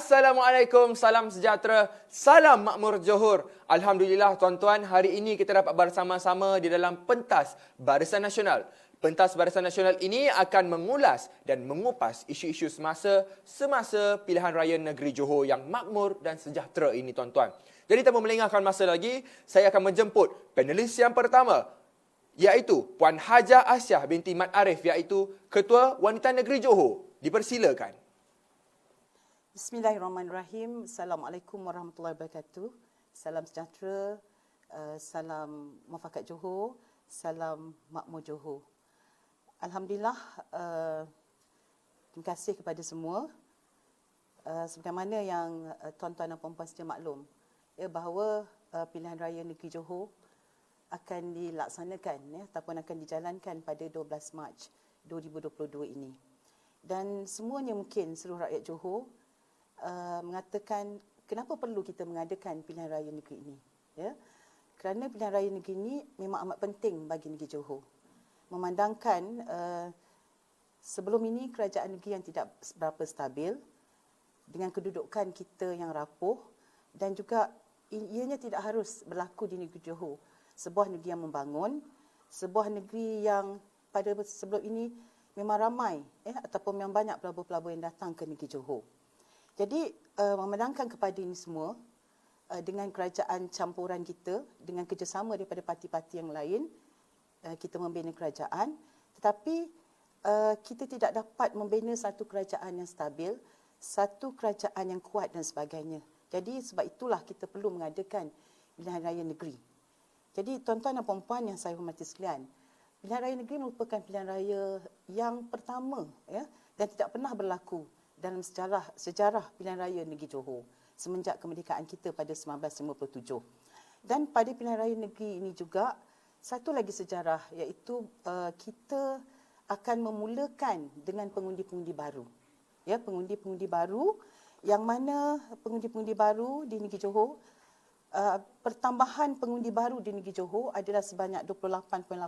Assalamualaikum, salam sejahtera, salam makmur Johor. Alhamdulillah tuan-tuan, hari ini kita dapat bersama-sama di dalam Pentas Barisan Nasional. Pentas Barisan Nasional ini akan mengulas dan mengupas isu-isu semasa pilihan raya negeri Johor yang makmur dan sejahtera ini tuan-tuan. Jadi tanpa melengahkan masa lagi, saya akan menjemput panelis yang pertama, iaitu Puan Hajah Asyah binti Mat Arif, iaitu Ketua Wanita Negeri Johor. Dipersilakan. Bismillahirrahmanirrahim. Assalamualaikum warahmatullahi wabarakatuh. Salam sejahtera, salam muafakat Johor, salam makmur Johor. Alhamdulillah, terima kasih kepada semua. Sebagaimana yang tuan-tuan dan puan-puan sedia maklum, bahawa pilihan raya negeri Johor akan dilaksanakan ataupun akan dijalankan pada 12 Mac 2022 ini. Dan semuanya mungkin seluruh rakyat Johor mengatakan kenapa perlu kita mengadakan pilihan raya negeri ini, kerana pilihan raya negeri ini memang amat penting bagi negeri Johor, memandangkan sebelum ini kerajaan negeri yang tidak berapa stabil, dengan kedudukan kita yang rapuh, dan juga ianya tidak harus berlaku di negeri Johor, sebuah negeri yang membangun, sebuah negeri yang pada sebelum ini memang ramai ataupun memang banyak pelabur-pelabur yang datang ke negeri Johor. Jadi memandangkan kepada ini semua, dengan kerajaan campuran kita, dengan kerjasama daripada parti-parti yang lain, kita membina kerajaan, tetapi kita tidak dapat membina satu kerajaan yang stabil, satu kerajaan yang kuat dan sebagainya. Jadi sebab itulah kita perlu mengadakan pilihan raya negeri. Jadi tuan-tuan dan puan-puan yang saya hormati sekalian, pilihan raya negeri merupakan pilihan raya yang pertama dan tidak pernah berlaku dalam sejarah pilihan raya negeri Johor semenjak kemerdekaan kita pada 1957. Dan pada pilihan raya negeri ini juga satu lagi sejarah, iaitu kita akan memulakan dengan pengundi-pengundi baru. Pengundi-pengundi baru, yang mana pengundi-pengundi baru di negeri Johor, pertambahan pengundi baru di negeri Johor adalah sebanyak 28.8%,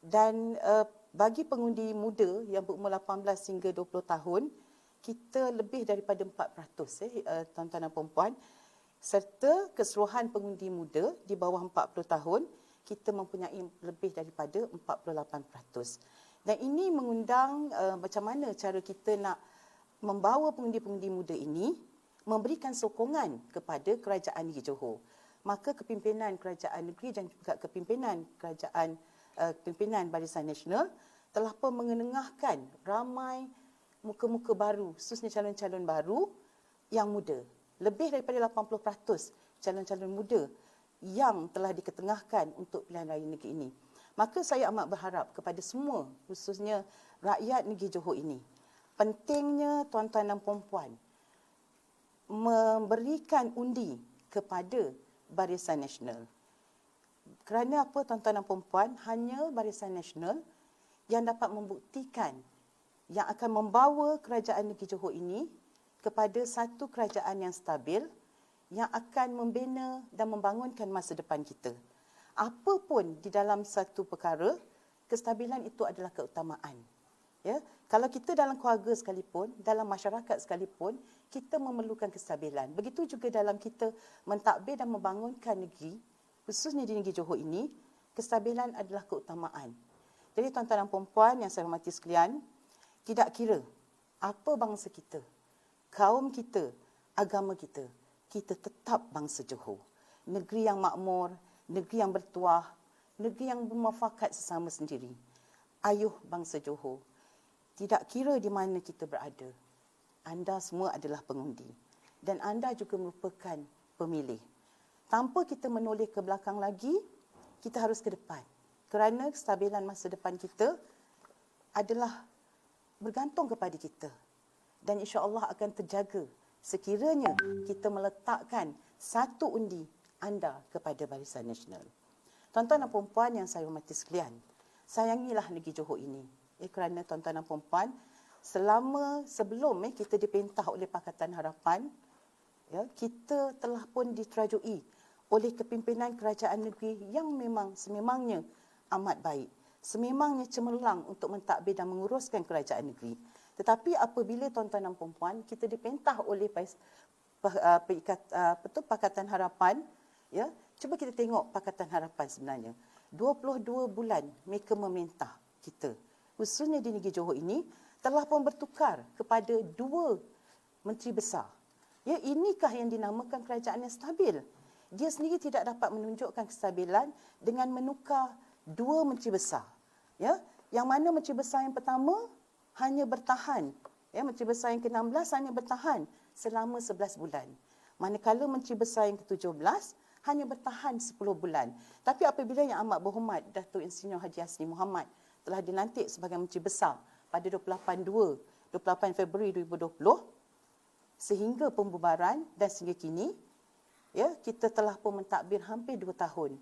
dan bagi pengundi muda yang berumur 18 hingga 20 tahun, kita lebih daripada 4%, tuan-tuan dan puan-puan, serta keseluruhan pengundi muda di bawah 40 tahun, kita mempunyai lebih daripada 48%. Dan ini mengundang macam mana cara kita nak membawa pengundi-pengundi muda ini, memberikan sokongan kepada kerajaan negeri Johor. Maka kepimpinan kerajaan negeri dan juga kepimpinan pimpinan Barisan Nasional telah pun mengenengahkan ramai muka-muka baru, khususnya calon-calon baru yang muda. Lebih daripada 80% calon-calon muda yang telah diketengahkan untuk pilihan raya negeri ini. Maka saya amat berharap kepada semua, khususnya rakyat negeri Johor ini, pentingnya tuan-tuan dan puan-puan memberikan undi kepada Barisan Nasional. Kerana apa, tuan-tuan dan puan-puan? Hanya Barisan Nasional yang dapat membuktikan, yang akan membawa kerajaan negeri Johor ini kepada satu kerajaan yang stabil, yang akan membina dan membangunkan masa depan kita. Apapun di dalam satu perkara, kestabilan itu adalah keutamaan. Kalau kita dalam keluarga sekalipun, dalam masyarakat sekalipun, kita memerlukan kestabilan. Begitu juga dalam kita mentadbir dan membangunkan negeri, khususnya di negeri Johor ini, kestabilan adalah keutamaan. Jadi tuan-tuan dan puan-puan yang saya hormati sekalian, tidak kira apa bangsa kita, kaum kita, agama kita, kita tetap bangsa Johor. Negeri yang makmur, negeri yang bertuah, negeri yang bermuafakat sesama sendiri. Ayuh bangsa Johor, tidak kira di mana kita berada, anda semua adalah pengundi dan anda juga merupakan pemilih. Tanpa kita menoleh ke belakang lagi, kita harus ke depan. Kerana kestabilan masa depan kita adalah bergantung kepada kita. Dan insya-Allah akan terjaga sekiranya kita meletakkan satu undi anda kepada Barisan Nasional. Tuan-tuan dan puan-puan yang saya hormati sekalian, sayangilah negeri Johor ini. Kerana tuan-tuan dan puan-puan, sebelum kita diperintah oleh Pakatan Harapan, kita telah pun diterajui oleh kepimpinan kerajaan negeri yang memang sememangnya amat baik, sememangnya cemerlang untuk mentadbir dan menguruskan kerajaan negeri. Tetapi apabila tuan-tuan dan puan-puan, kita dipentah oleh Pakatan Harapan, ya, cuba kita tengok Pakatan Harapan sebenarnya. 22 bulan mereka mementah kita, khususnya di negeri Johor ini, telah pun bertukar kepada 2 menteri besar. Ya, inikah yang dinamakan kerajaan yang stabil? Dia sendiri tidak dapat menunjukkan kestabilan dengan menukar 2 menteri besar. Ya, yang mana menteri besar yang pertama hanya bertahan, ya, menteri besar yang ke-16 hanya bertahan selama 11 bulan. Manakala menteri besar yang ke-17 hanya bertahan 10 bulan. Tapi apabila Yang Amat Berhormat Datuk Insinyur Haji Hasni Mohamad telah dilantik sebagai menteri besar pada 28 Februari 2020, sehingga pembubaran dan sehingga kini, ya, kita telah pun mentadbir hampir 2 tahun.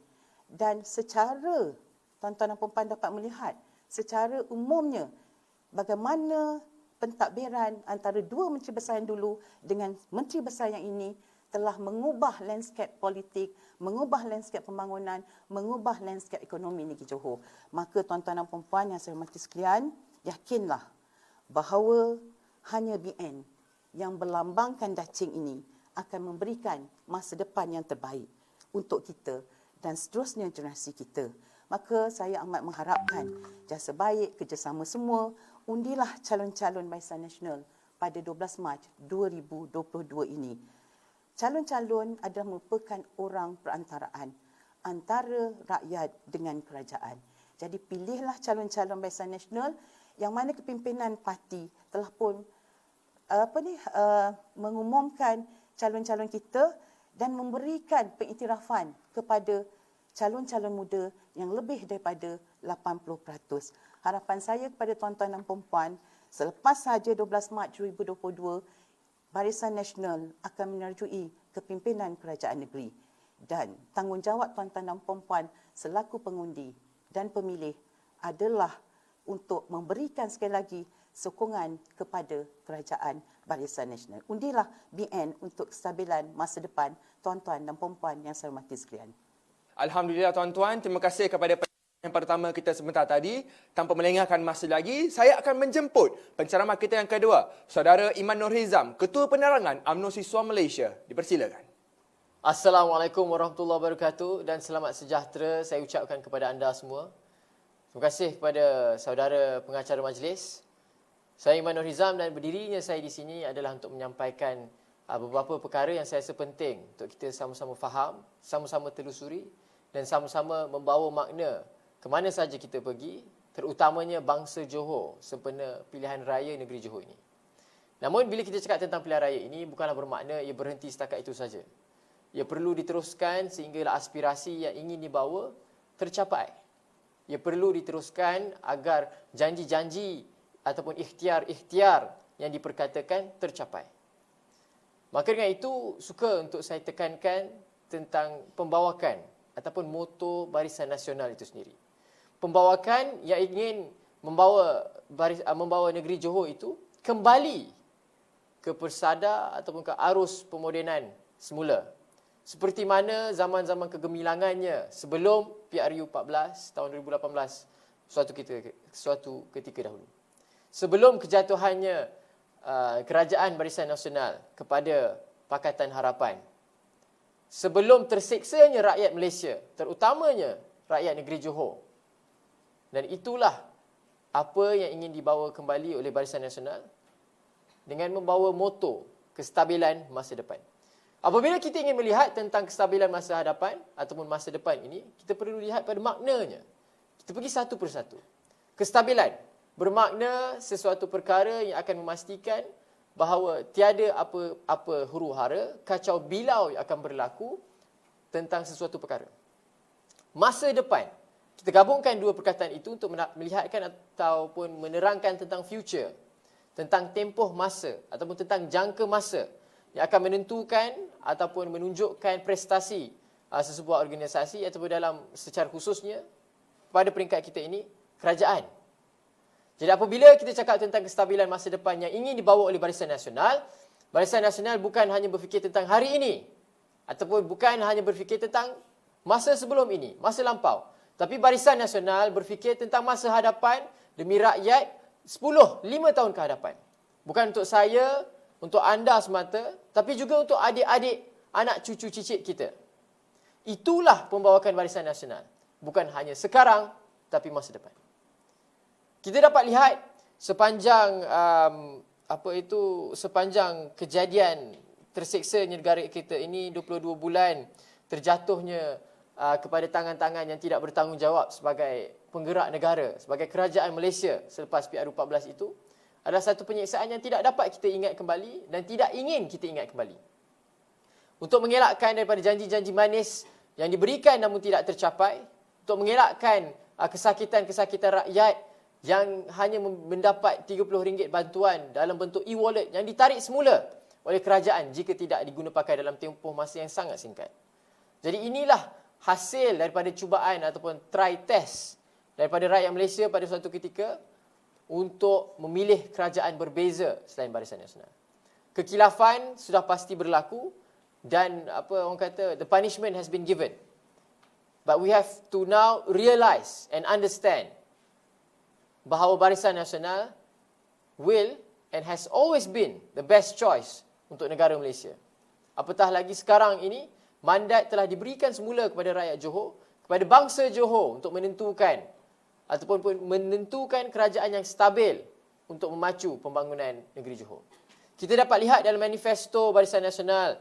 Dan secara, tuan-tuan dan puan-puan dapat melihat, secara umumnya, bagaimana pentadbiran antara 2 menteri besar yang dulu dengan menteri besar yang ini telah mengubah landscape politik, mengubah landscape pembangunan, mengubah landscape ekonomi negeri Johor. Maka tuan-tuan dan puan-puan yang saya hormati sekalian, yakinlah bahawa hanya BN yang berlambangkan dacing ini akan memberikan masa depan yang terbaik untuk kita dan seterusnya generasi kita. Maka saya amat mengharapkan jasa baik, kerjasama semua, undilah calon-calon Barisan Nasional pada 12 Mac 2022 ini. Calon-calon adalah merupakan orang perantaraan antara rakyat dengan kerajaan. Jadi pilihlah calon-calon Barisan Nasional yang mana kepimpinan parti telah pun mengumumkan calon-calon kita dan memberikan pengiktirafan kepada calon-calon muda yang lebih daripada 80%. Harapan saya kepada tuan-tuan dan puan-puan, selepas sahaja 12 Mac 2022, Barisan Nasional akan menyerjui kepimpinan kerajaan negeri. Dan tanggungjawab tuan-tuan dan puan-puan selaku pengundi dan pemilih adalah untuk memberikan sekali lagi sokongan kepada kerajaan Barisan Nasional. Undilah BN untuk kestabilan masa depan tuan-tuan dan puan-puan yang saya hormati sekalian. Alhamdulillah tuan-tuan, terima kasih kepada yang pertama kita sebentar tadi. Tanpa melengahkan masa lagi, saya akan menjemput penceramah kita yang kedua, Saudara Iman Nurhizam, Ketua Penerangan UMNO Siswa Malaysia. Dipersilakan. Assalamualaikum warahmatullahi wabarakatuh dan selamat sejahtera saya ucapkan kepada anda semua. Terima kasih kepada saudara pengacara majlis. Saya Iman Nurhizam dan berdirinya saya di sini adalah untuk menyampaikan beberapa perkara yang saya rasa penting untuk kita sama-sama faham, sama-sama telusuri dan sama-sama membawa makna ke mana saja kita pergi, terutamanya bangsa Johor sempena pilihan raya negeri Johor ini. Namun bila kita cakap tentang pilihan raya ini bukanlah bermakna ia berhenti setakat itu saja. Ia perlu diteruskan sehinggalah aspirasi yang ingin dibawa tercapai. Ia perlu diteruskan agar janji-janji ataupun ikhtiar-ikhtiar yang diperkatakan tercapai. Maka dengan itu, suka untuk saya tekankan tentang pembawakan ataupun moto Barisan Nasional itu sendiri. Pembawakan yang ingin membawa negeri Johor itu kembali ke persada ataupun ke arus pemodenan semula. Seperti mana zaman-zaman kegemilangannya sebelum PRU 14 tahun 2018 suatu ketika dahulu. Sebelum kejatuhannya kerajaan Barisan Nasional kepada Pakatan Harapan. Sebelum tersiksanya rakyat Malaysia, terutamanya rakyat negeri Johor. Dan itulah apa yang ingin dibawa kembali oleh Barisan Nasional dengan membawa moto kestabilan masa depan. Apabila kita ingin melihat tentang kestabilan masa hadapan ataupun masa depan ini, kita perlu lihat pada maknanya. Kita pergi satu persatu. Kestabilan bermakna sesuatu perkara yang akan memastikan bahawa tiada apa huru-hara, kacau bilau yang akan berlaku tentang sesuatu perkara. Masa depan, kita gabungkan dua perkataan itu untuk melihatkan ataupun menerangkan tentang future, tentang tempoh masa ataupun tentang jangka masa yang akan menentukan ataupun menunjukkan prestasi sesebuah organisasi ataupun dalam secara khususnya pada peringkat kita ini, kerajaan. Jadi apabila kita cakap tentang kestabilan masa depan yang ingin dibawa oleh Barisan Nasional bukan hanya berfikir tentang hari ini ataupun bukan hanya berfikir tentang masa sebelum ini, masa lampau. Tapi Barisan Nasional berfikir tentang masa hadapan demi rakyat 5 tahun ke hadapan. Bukan untuk saya, untuk anda semata, tapi juga untuk adik-adik, anak cucu cicit kita. Itulah pembawakan Barisan Nasional. Bukan hanya sekarang, tapi masa depan. Kita dapat lihat sepanjang sepanjang kejadian terseksanya negara kita ini 22 bulan terjatuhnya kepada tangan-tangan yang tidak bertanggungjawab sebagai penggerak negara, sebagai kerajaan Malaysia selepas PRU14 itu adalah satu penyiksaan yang tidak dapat kita ingat kembali dan tidak ingin kita ingat kembali. Untuk mengelakkan daripada janji-janji manis yang diberikan namun tidak tercapai, untuk mengelakkan kesakitan-kesakitan rakyat yang hanya mendapat RM30 bantuan dalam bentuk e-wallet yang ditarik semula oleh kerajaan jika tidak diguna pakai dalam tempoh masa yang sangat singkat. Jadi inilah hasil daripada cubaan ataupun try test daripada rakyat Malaysia pada suatu ketika untuk memilih kerajaan berbeza selain Barisan Nasional. Kekilafan sudah pasti berlaku dan the punishment has been given. But we have to now realise and understand bahawa Barisan Nasional will and has always been the best choice untuk negara Malaysia. Apatah lagi sekarang ini, mandat telah diberikan semula kepada rakyat Johor, kepada bangsa Johor untuk menentukan ataupun menentukan kerajaan yang stabil untuk memacu pembangunan negeri Johor. Kita dapat lihat dalam manifesto Barisan Nasional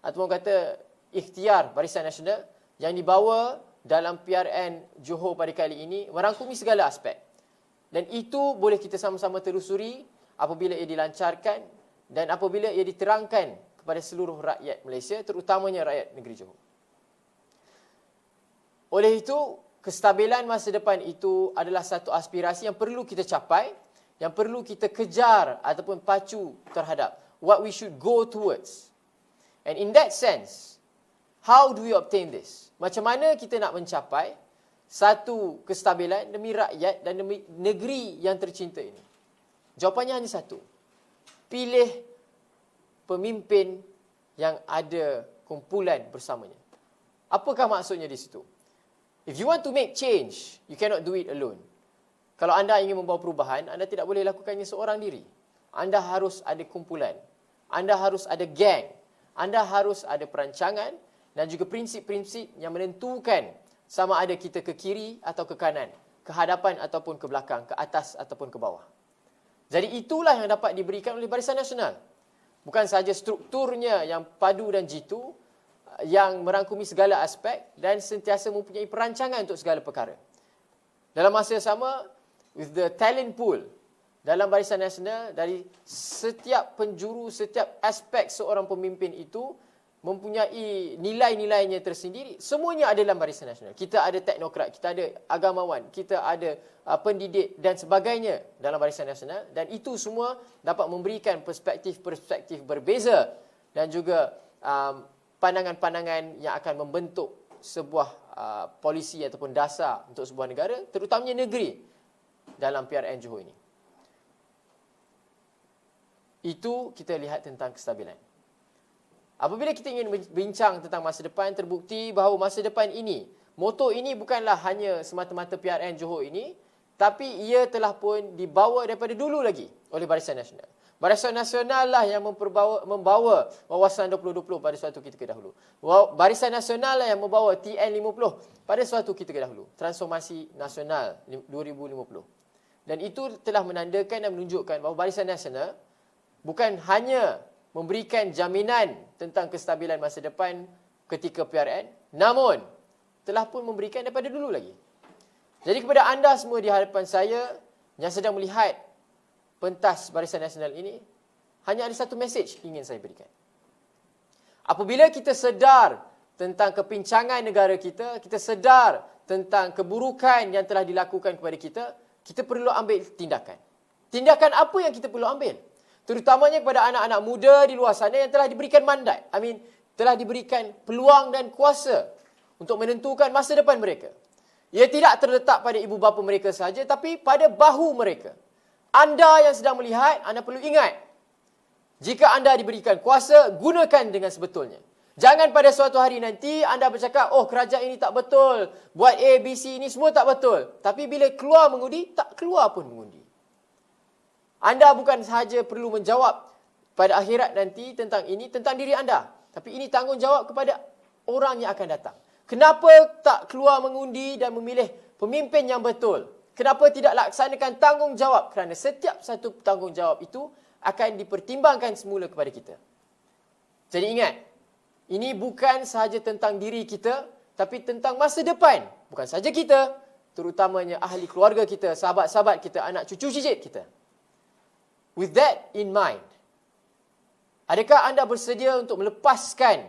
ataupun kata ikhtiar Barisan Nasional yang dibawa dalam PRN Johor pada kali ini merangkumi segala aspek. Dan itu boleh kita sama-sama telusuri apabila ia dilancarkan dan apabila ia diterangkan kepada seluruh rakyat Malaysia, terutamanya rakyat negeri Johor. Oleh itu, kestabilan masa depan itu adalah satu aspirasi yang perlu kita capai, yang perlu kita kejar ataupun pacu terhadap what we should go towards. And in that sense, how do we obtain this? Macam mana kita nak mencapai satu kestabilan demi rakyat dan demi negeri yang tercinta ini? Jawapannya hanya satu. Pilih pemimpin yang ada kumpulan bersamanya. Apakah maksudnya di situ? If you want to make change, you cannot do it alone. Kalau anda ingin membawa perubahan, anda tidak boleh lakukannya seorang diri. Anda harus ada kumpulan. Anda harus ada geng. Anda harus ada perancangan dan juga prinsip-prinsip yang menentukan sama ada kita ke kiri atau ke kanan, ke hadapan ataupun ke belakang, ke atas ataupun ke bawah. Jadi itulah yang dapat diberikan oleh Barisan Nasional. Bukan sahaja strukturnya yang padu dan jitu, yang merangkumi segala aspek dan sentiasa mempunyai perancangan untuk segala perkara. Dalam masa yang sama, with the talent pool dalam Barisan Nasional, dari setiap penjuru, setiap aspek seorang pemimpin itu mempunyai nilai-nilainya tersendiri. Semuanya ada dalam Barisan Nasional. Kita ada teknokrat, kita ada agamawan, kita ada pendidik dan sebagainya dalam Barisan Nasional. Dan itu semua dapat memberikan perspektif-perspektif berbeza dan juga pandangan-pandangan yang akan membentuk sebuah polisi ataupun dasar untuk sebuah negara, terutamanya negeri dalam PRN Johor ini. Itu kita lihat tentang kestabilan. Apabila kita ingin bincang tentang masa depan, terbukti bahawa masa depan ini, moto ini bukanlah hanya semata-mata PRN Johor ini, tapi ia telah pun dibawa daripada dulu lagi oleh Barisan Nasional. Barisan Nasional lah yang membawa wawasan 2020 pada suatu ketika dahulu. Barisan Nasional lah yang membawa TN50 pada suatu ketika dahulu. Transformasi Nasional 2050. Dan itu telah menandakan dan menunjukkan bahawa Barisan Nasional bukan hanya memberikan jaminan tentang kestabilan masa depan ketika PRN, namun telah pun memberikan daripada dulu lagi. Jadi kepada anda semua di hadapan saya yang sedang melihat pentas Barisan Nasional ini, hanya ada satu mesej ingin saya berikan. Apabila kita sedar tentang kepincangan negara kita, kita sedar tentang keburukan yang telah dilakukan kepada kita, kita perlu ambil tindakan. Tindakan apa yang kita perlu ambil? Terutamanya kepada anak-anak muda di luar sana yang telah diberikan mandat. Telah diberikan peluang dan kuasa untuk menentukan masa depan mereka. Ia tidak terletak pada ibu bapa mereka sahaja, tapi pada bahu mereka. Anda yang sedang melihat, anda perlu ingat. Jika anda diberikan kuasa, gunakan dengan sebetulnya. Jangan pada suatu hari nanti anda bercakap, oh kerajaan ini tak betul, buat A, B, C ini semua tak betul. Tapi bila keluar mengundi, tak keluar pun mengundi. Anda bukan sahaja perlu menjawab pada akhirat nanti tentang ini, tentang diri anda. Tapi ini tanggungjawab kepada orang yang akan datang. Kenapa tak keluar mengundi dan memilih pemimpin yang betul? Kenapa tidak laksanakan tanggungjawab? Kerana setiap satu tanggungjawab itu akan dipertimbangkan semula kepada kita. Jadi ingat, ini bukan sahaja tentang diri kita, tapi tentang masa depan. Bukan sahaja kita, terutamanya ahli keluarga kita, sahabat-sahabat kita, anak cucu cicit kita. With that in mind, adakah anda bersedia untuk melepaskan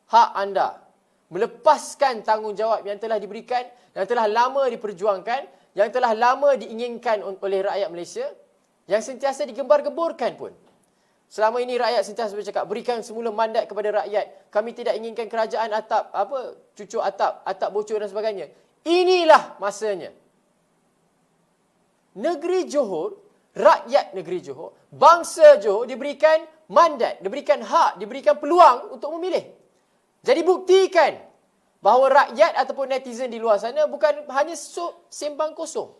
hak anda, melepaskan tanggungjawab yang telah diberikan, yang telah lama diperjuangkan, yang telah lama diinginkan oleh rakyat Malaysia, yang sentiasa digembar-gemborkan pun? Selama ini rakyat sentiasa bercakap, berikan semula mandat kepada rakyat. Kami tidak inginkan kerajaan atap, cucuk atap bocor dan sebagainya. Inilah masanya. Negeri Johor, rakyat negeri Johor, bangsa Johor diberikan mandat, diberikan hak, diberikan peluang untuk memilih. Jadi buktikan bahawa rakyat ataupun netizen di luar sana bukan hanya sembang kosong.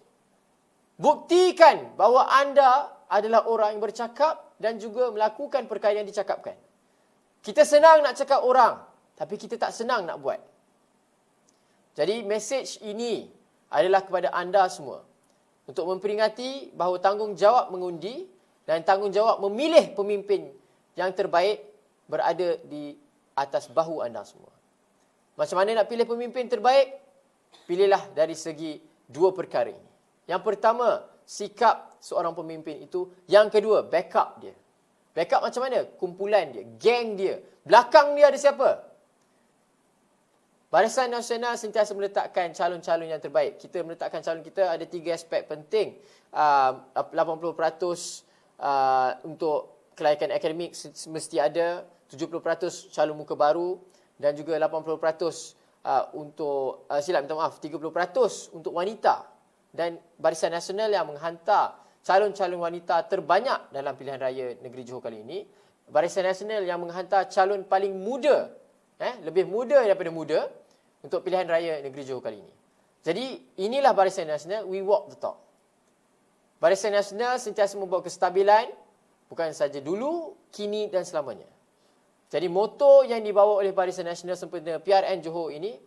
Buktikan bahawa anda adalah orang yang bercakap dan juga melakukan perkara yang dicakapkan. Kita senang nak cakap orang, tapi kita tak senang nak buat. Jadi mesej ini adalah kepada anda semua, untuk memperingati bahawa tanggungjawab mengundi dan tanggungjawab memilih pemimpin yang terbaik berada di atas bahu anda semua. Macam mana nak pilih pemimpin terbaik? Pilihlah dari segi dua perkara ini. Yang pertama, sikap seorang pemimpin itu. Yang kedua, backup dia. Backup macam mana? Kumpulan dia, geng dia. Belakang dia ada siapa? Barisan Nasional sentiasa meletakkan calon-calon yang terbaik. Kita meletakkan calon kita ada 3 aspek penting. 80% untuk kelayakan akademik mesti ada, 70% calon muka baru dan juga 80% untuk 30% untuk wanita. Dan Barisan Nasional yang menghantar calon-calon wanita terbanyak dalam pilihan raya negeri Johor kali ini. Barisan Nasional yang menghantar calon paling muda, lebih muda daripada muda, untuk pilihan raya negeri Johor kali ini. Jadi inilah Barisan Nasional, we walk the talk. Barisan Nasional sentiasa membawa kestabilan, bukan saja dulu, kini dan selamanya. Jadi moto yang dibawa oleh Barisan Nasional sempena PRN Johor ini,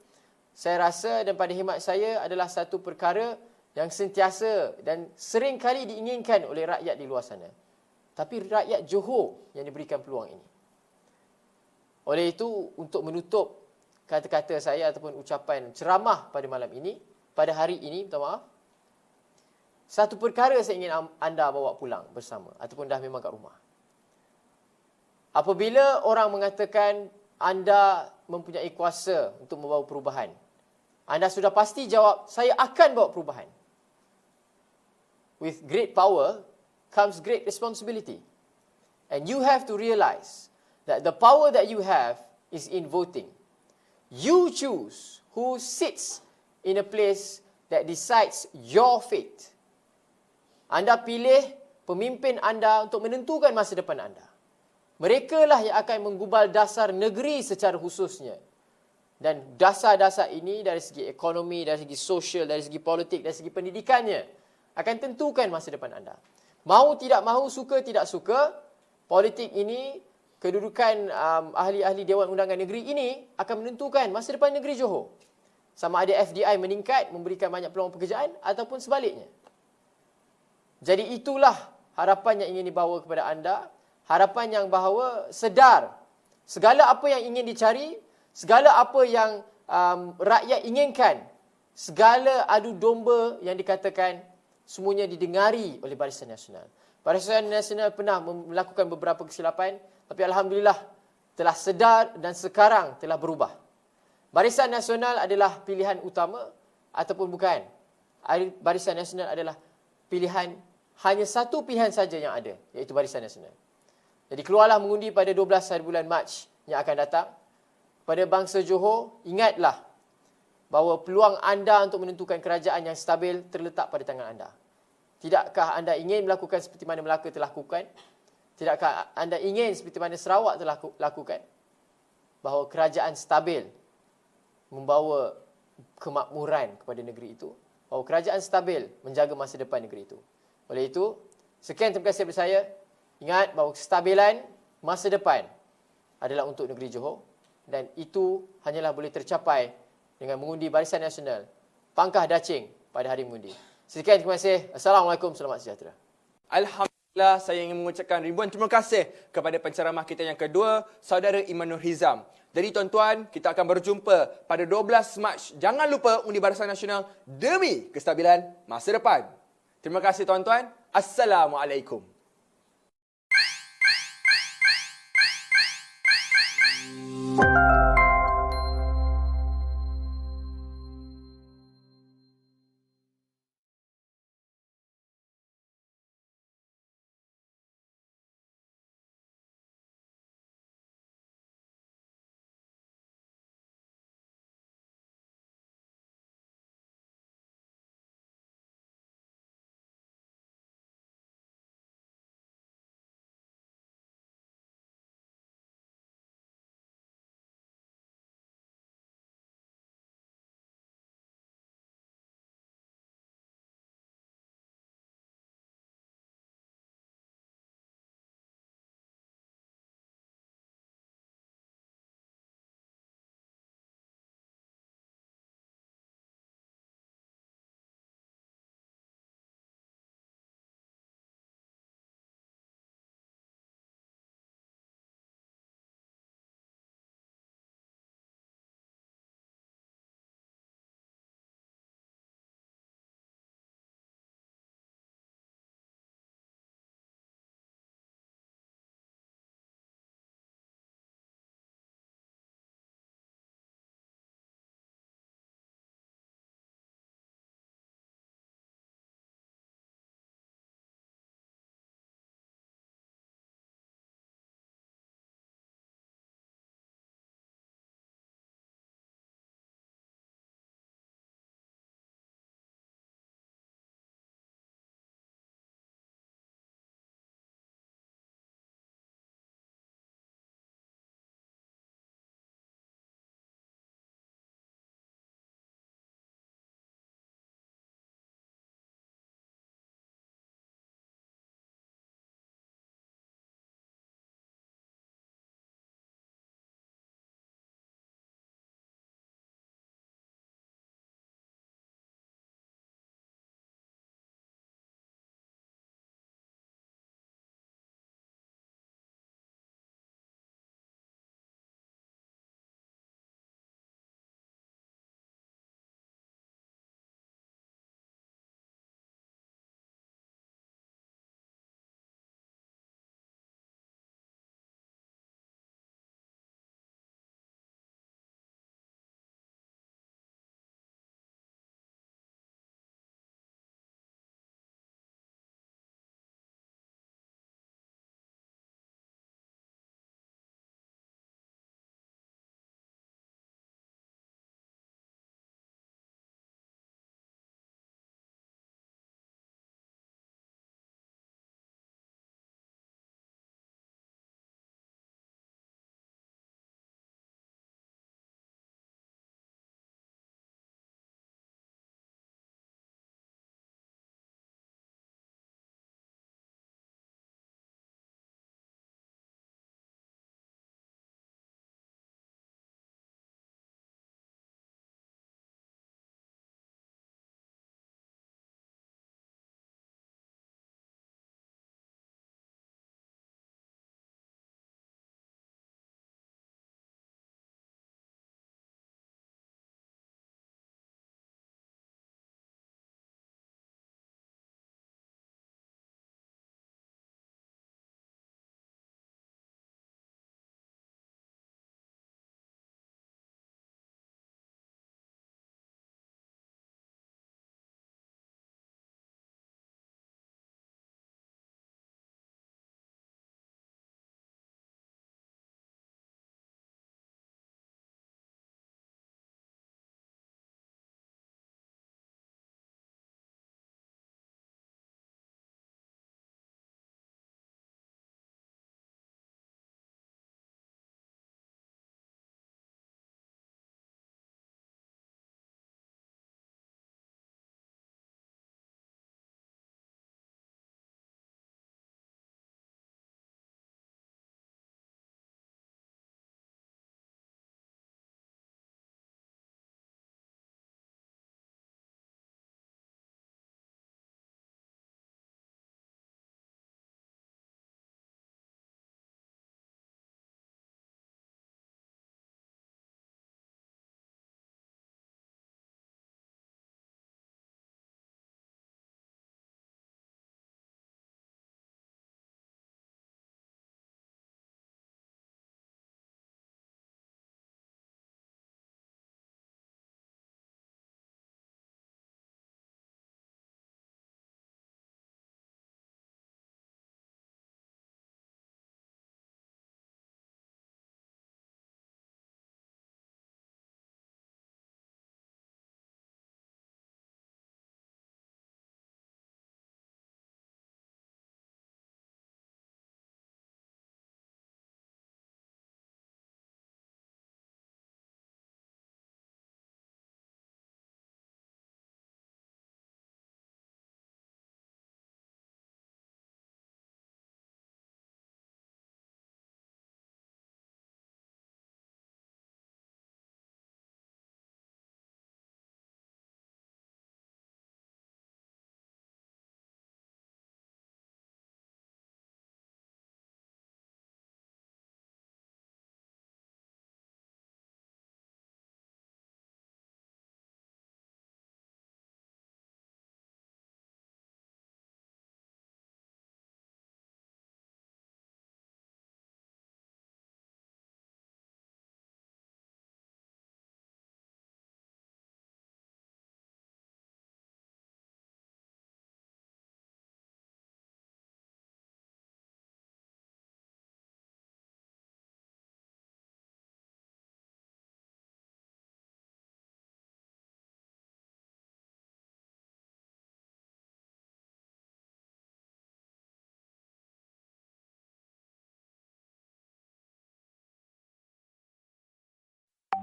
saya rasa dan pada khidmat saya adalah satu perkara yang sentiasa dan sering kali diinginkan oleh rakyat di luar sana. Tapi rakyat Johor yang diberikan peluang ini. Oleh itu, untuk menutup kata-kata saya ataupun ucapan ceramah pada malam ini, pada hari ini, minta maaf, satu perkara saya ingin anda bawa pulang bersama ataupun dah memang kat rumah. Apabila orang mengatakan anda mempunyai kuasa untuk membawa perubahan, anda sudah pasti jawab, saya akan bawa perubahan. With great power comes great responsibility. And you have to realize that the power that you have is in voting. You choose who sits in a place that decides your fate. Anda pilih pemimpin anda untuk menentukan masa depan anda. Mereka lah yang akan menggubal dasar negeri secara khususnya. Dan dasar-dasar ini dari segi ekonomi, dari segi sosial, dari segi politik, dari segi pendidikannya akan tentukan masa depan anda. Mahu tidak mahu, suka tidak suka, politik ini, kedudukan ahli-ahli Dewan Undangan Negeri ini akan menentukan masa depan negeri Johor. Sama ada FDI meningkat, memberikan banyak peluang pekerjaan ataupun sebaliknya. Jadi itulah harapan yang ingin dibawa kepada anda. Harapan yang bahawa sedar segala apa yang ingin dicari, segala apa yang rakyat inginkan, segala adu domba yang dikatakan, semuanya didengari oleh Barisan Nasional. Barisan Nasional pernah melakukan beberapa kesilapan, tapi alhamdulillah telah sedar dan sekarang telah berubah. Barisan Nasional adalah pilihan utama ataupun bukan. Barisan Nasional adalah pilihan, hanya satu pilihan saja yang ada, iaitu Barisan Nasional. Jadi keluarlah mengundi pada 12 hari bulan Mac yang akan datang. Pada bangsa Johor, ingatlah bahawa peluang anda untuk menentukan kerajaan yang stabil terletak pada tangan anda. Tidakkah anda ingin melakukan seperti mana Melaka telah lakukan? Tidakkah anda ingin seperti mana Sarawak telah lakukan? Bahawa kerajaan stabil membawa kemakmuran kepada negeri itu. Bahawa kerajaan stabil menjaga masa depan negeri itu. Oleh itu, Sekian, terima kasih daripada saya. Ingat bahawa kestabilan masa depan adalah untuk negeri Johor dan itu hanyalah boleh tercapai dengan mengundi Barisan Nasional pangkah dacing pada hari mengundi. Sekian, terima kasih. Assalamualaikum, selamat sejahtera. Alhamdulillah, saya ingin mengucapkan ribuan terima kasih kepada penceramah kita yang kedua, Saudara Imanul Hizam. Jadi tuan-tuan, kita akan berjumpa pada 12 Mac. Jangan lupa undi Barisan Nasional demi kestabilan masa depan. Terima kasih tuan-tuan. Assalamualaikum.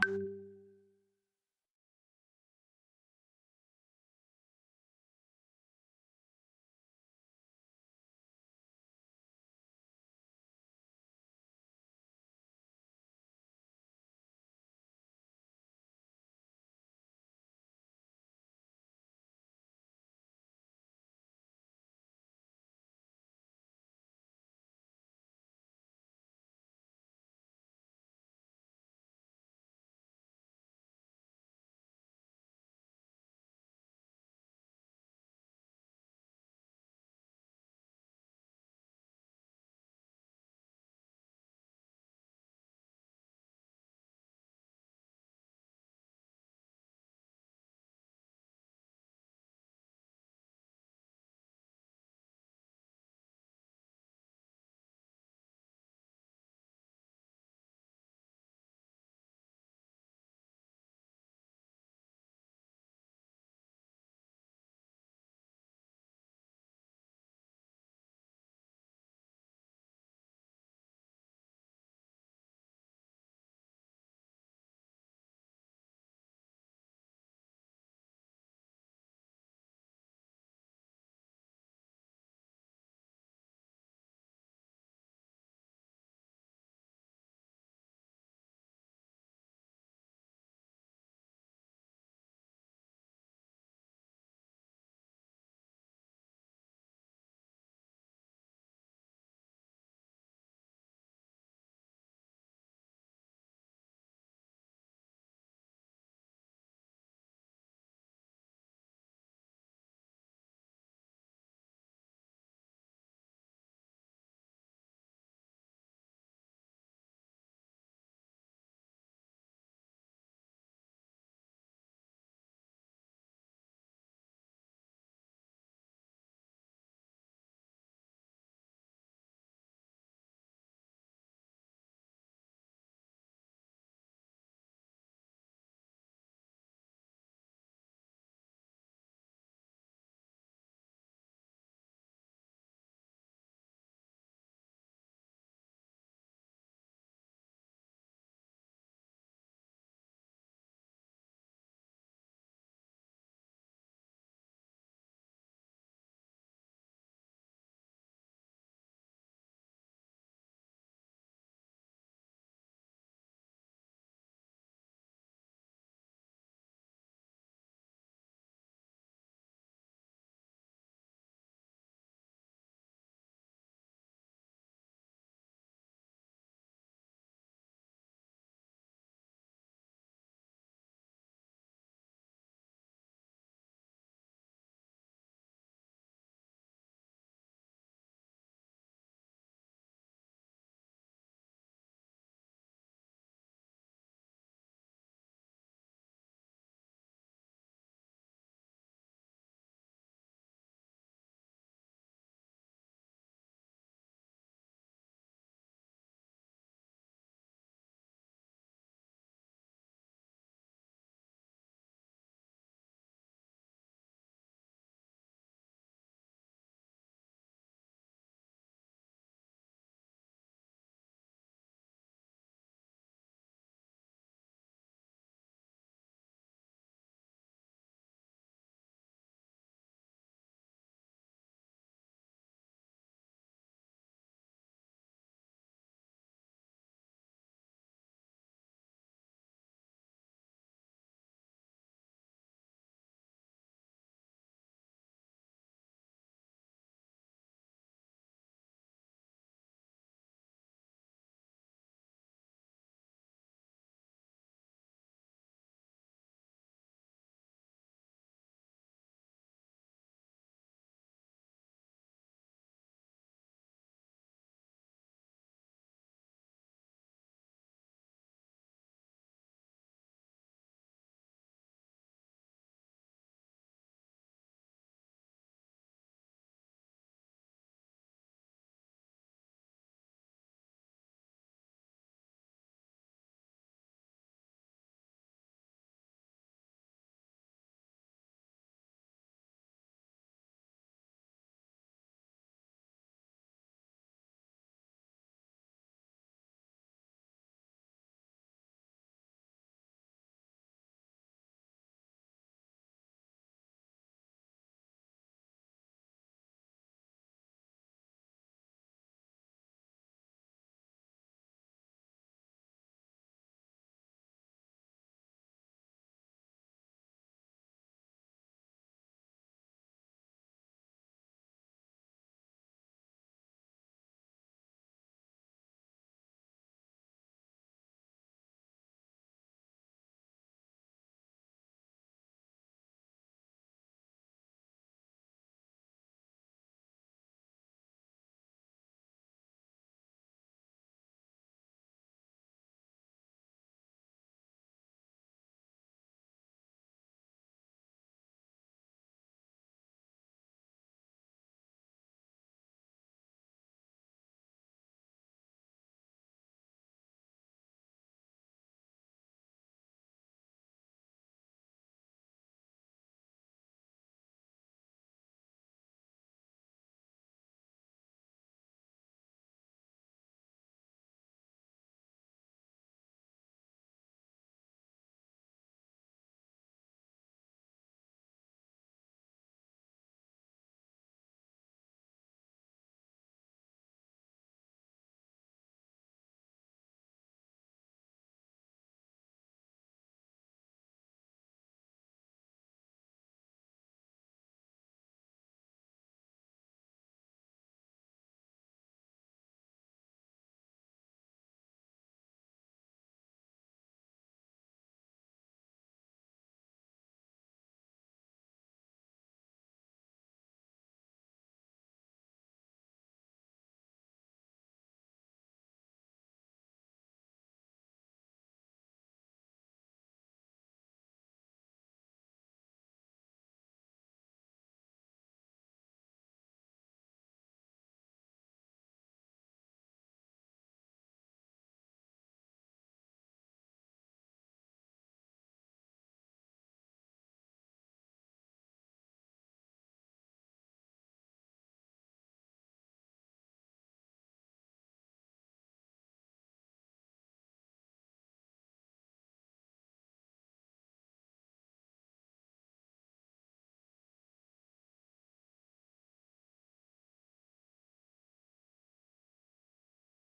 Assalamualaikum.